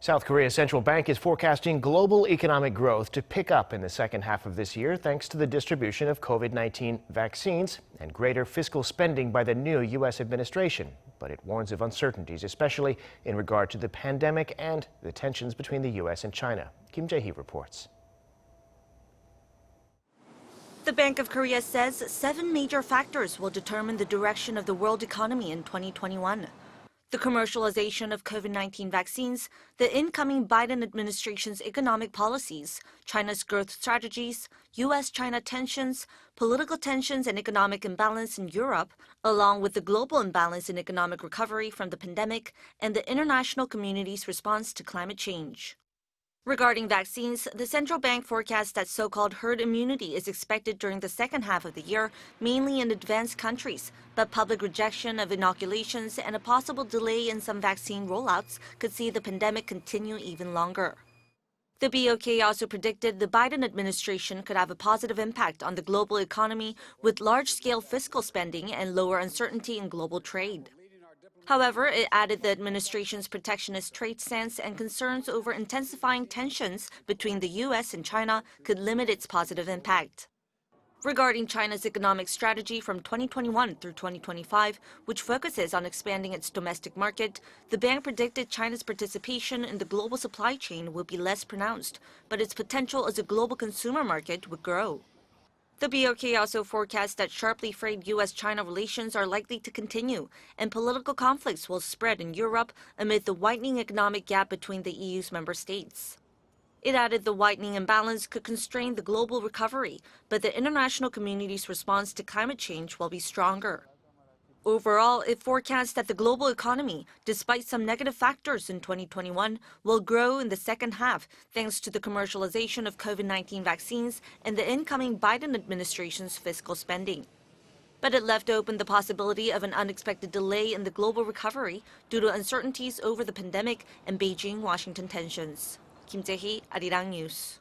South Korea's central bank is forecasting global economic growth to pick up in the second half of this year thanks to the distribution of COVID-19 vaccines and greater fiscal spending by the new U.S. administration. But it warns of uncertainties, especially in regard to the pandemic and the tensions between the U.S. and China. Jae-hee reports. The Bank of Korea says 7 major factors will determine the direction of the world economy in 2021. The commercialization of COVID-19 vaccines, the incoming Biden administration's economic policies, China's growth strategies, U.S. China tensions, political tensions and economic imbalance in Europe, along with the global imbalance in economic recovery from the pandemic and the international community's response to climate change. Regarding vaccines, the central bank forecasts that so-called herd immunity is expected during the second half of the year, mainly in advanced countries, but public rejection of inoculations and a possible delay in some vaccine rollouts could see the pandemic continue even longer. The BOK also predicted the Biden administration could have a positive impact on the global economy with large-scale fiscal spending and lower uncertainty in global trade. However, it added the administration's protectionist trade stance and concerns over intensifying tensions between the U.S. and China could limit its positive impact. Regarding China's economic strategy from 2021 through 2025, which focuses on expanding its domestic market, the bank predicted China's participation in the global supply chain would be less pronounced, but its potential as a global consumer market would grow. The BOK also forecasts that sharply frayed U.S. China relations are likely to continue, and political conflicts will spread in Europe amid the widening economic gap between the EU's member states. It added the widening imbalance could constrain the global recovery, but the international community's response to climate change will be stronger. Overall, it forecasts that the global economy, despite some negative factors in 2021, will grow in the second half thanks to the commercialization of COVID-19 vaccines and the incoming Biden administration's fiscal spending. But it left open the possibility of an unexpected delay in the global recovery due to uncertainties over the pandemic and Beijing-Washington tensions. Jae-hee, Arirang News.